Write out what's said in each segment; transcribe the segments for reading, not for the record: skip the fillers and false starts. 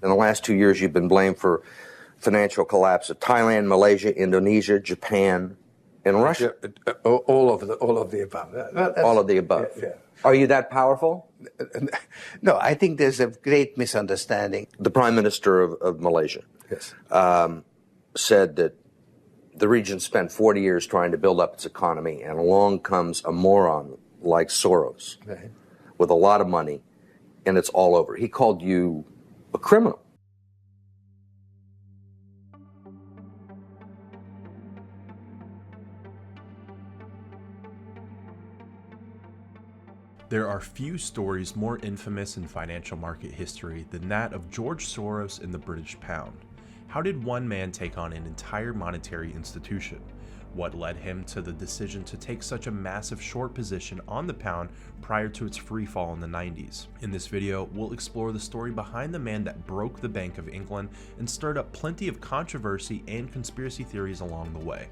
In the last 2 years, you've been blamed for financial collapse of Thailand, Malaysia, Indonesia, Japan, and Russia. All of the above. All of the above. Yeah. Are you that powerful? No, I think there's a great misunderstanding. The Prime Minister of Malaysia said that the region spent 40 years trying to build up its economy, and along comes a moron like Soros with a lot of money, and it's all over. He called you a criminal. There are few stories more infamous in financial market history than that of George Soros and the British pound. How did one man take on an entire monetary institution? What led him to the decision to take such a massive short position on the pound prior to its free fall in the 90s? In this video, we'll explore the story behind the man that broke the Bank of England and stirred up plenty of controversy and conspiracy theories along the way.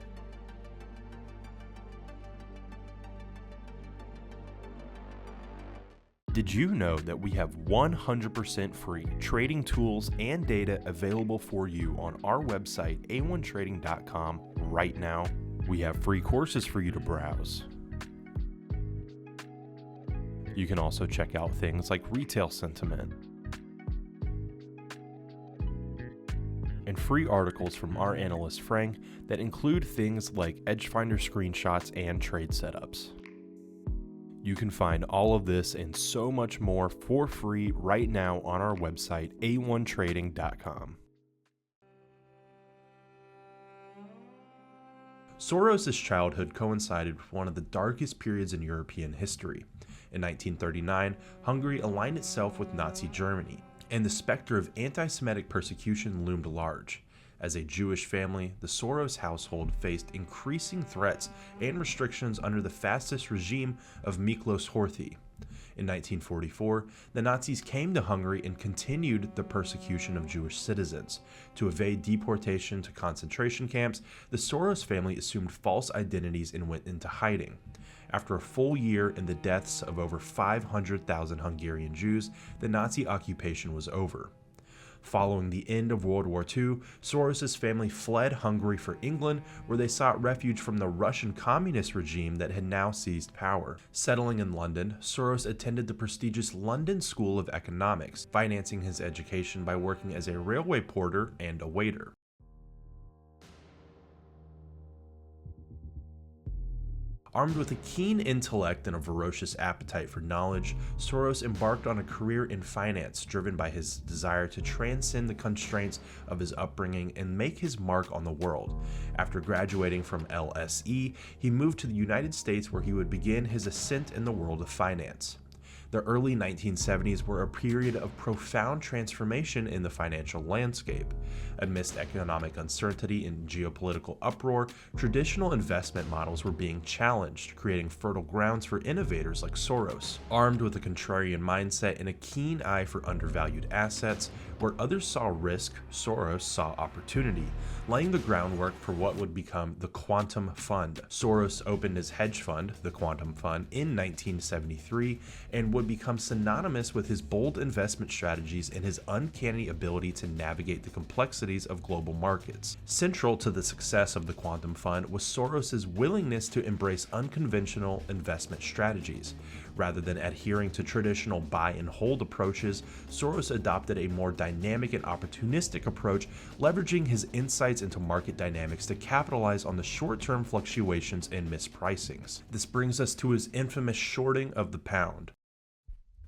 Did you know that we have 100% free trading tools and data available for you on our website, a1trading.com, right now? We have free courses for you to browse. You can also check out things like retail sentiment and free articles from our analyst Frank that include things like Edgefinder screenshots and trade setups. You can find all of this and so much more for free right now on our website, a1trading.com. Soros' childhood coincided with one of the darkest periods in European history. In 1939, Hungary aligned itself with Nazi Germany, and the specter of anti-Semitic persecution loomed large. As a Jewish family, the Soros household faced increasing threats and restrictions under the fascist regime of Miklos Horthy. In 1944, the Nazis came to Hungary and continued the persecution of Jewish citizens. To evade deportation to concentration camps, the Soros family assumed false identities and went into hiding. After a full year and the deaths of over 500,000 Hungarian Jews, the Nazi occupation was over. Following the end of World War II, Soros' family fled Hungary for England, where they sought refuge from the Russian communist regime that had now seized power. Settling in London, Soros attended the prestigious London School of Economics, financing his education by working as a railway porter and a waiter. Armed with a keen intellect and a ferocious appetite for knowledge, Soros embarked on a career in finance driven by his desire to transcend the constraints of his upbringing and make his mark on the world. After graduating from LSE, he moved to the United States, where he would begin his ascent in the world of finance. The early 1970s were a period of profound transformation in the financial landscape. Amidst economic uncertainty and geopolitical uproar, traditional investment models were being challenged, creating fertile grounds for innovators like Soros. Armed with a contrarian mindset and a keen eye for undervalued assets, where others saw risk, Soros saw opportunity, laying the groundwork for what would become the Quantum Fund. Soros opened his hedge fund, the Quantum Fund, in 1973 and would become synonymous with his bold investment strategies and his uncanny ability to navigate the complexities of global markets. Central to the success of the Quantum Fund was Soros' willingness to embrace unconventional investment strategies. Rather than adhering to traditional buy and hold approaches, Soros adopted a more dynamic and opportunistic approach, leveraging his insights into market dynamics to capitalize on the short-term fluctuations and mispricings. This brings us to his infamous shorting of the pound.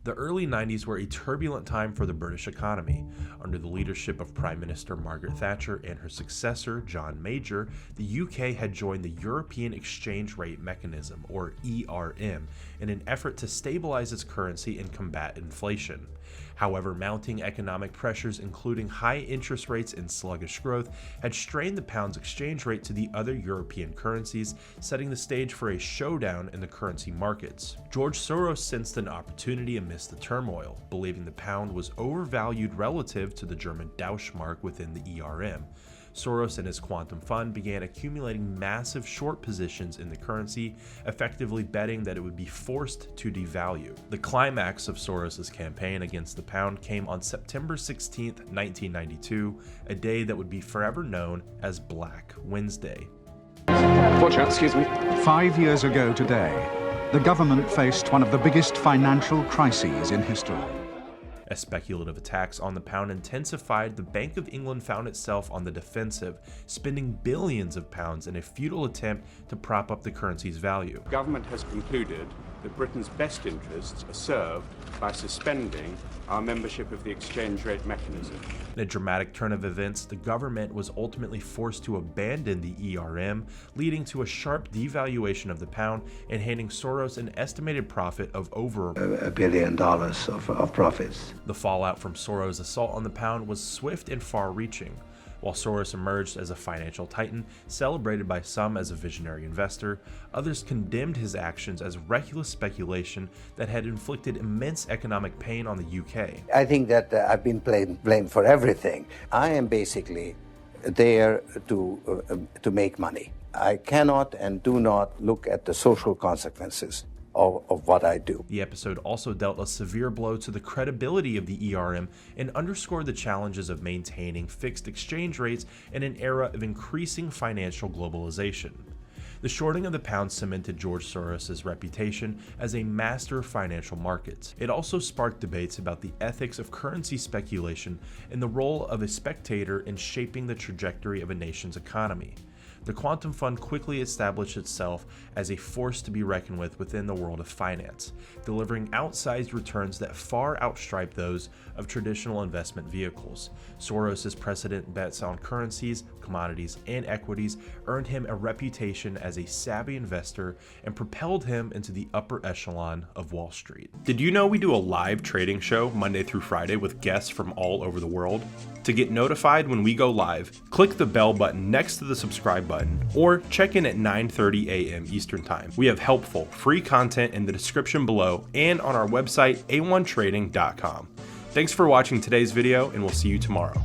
The early 90s were a turbulent time for the British economy. Under the leadership of Prime Minister Margaret Thatcher and her successor, John Major, the UK had joined the European Exchange Rate Mechanism, or ERM, in an effort to stabilize its currency and combat inflation. However, mounting economic pressures, including high interest rates and sluggish growth, had strained the pound's exchange rate to the other European currencies, setting the stage for a showdown in the currency markets. George Soros sensed an opportunity amidst the turmoil, believing the pound was overvalued relative to the German Deutschmark within the ERM. Soros and his quantum fund began accumulating massive short positions in the currency, effectively betting that it would be forced to devalue. The climax of Soros' campaign against the pound came on September 16, 1992, a day that would be forever known as Black Wednesday. Watch out, excuse me. 5 years ago today, the government faced one of the biggest financial crises in history. As speculative attacks on the pound intensified, the Bank of England found itself on the defensive, spending billions of pounds in a futile attempt to prop up the currency's value. Government has concluded that Britain's best interests are served by suspending our membership of the exchange rate mechanism. In a dramatic turn of events, the government was ultimately forced to abandon the ERM, leading to a sharp devaluation of the pound and handing Soros an estimated profit of over $1 billion of profits. The fallout from Soros' assault on the pound was swift and far-reaching. While Soros emerged as a financial titan, celebrated by some as a visionary investor, others condemned his actions as reckless speculation that had inflicted immense economic pain on the UK. I think that I've been blamed for everything. I am basically there to make money. I cannot and do not look at the social consequences of what I do. The episode also dealt a severe blow to the credibility of the ERM and underscored the challenges of maintaining fixed exchange rates in an era of increasing financial globalization. The shorting of the pound cemented George Soros' reputation as a master of financial markets. It also sparked debates about the ethics of currency speculation and the role of a spectator in shaping the trajectory of a nation's economy. The quantum fund quickly established itself as a force to be reckoned with within the world of finance, delivering outsized returns that far outstripe those of traditional investment vehicles. Soros' precedent bets on currencies, commodities, and equities earned him a reputation as a savvy investor and propelled him into the upper echelon of Wall Street. Did you know we do a live trading show Monday through Friday with guests from all over the world? To get notified when we go live, click the bell button next to the subscribe button or check in at 9:30 a.m. Eastern Time. We have helpful, free content in the description below and on our website, a1trading.com. Thanks for watching today's video, and we'll see you tomorrow.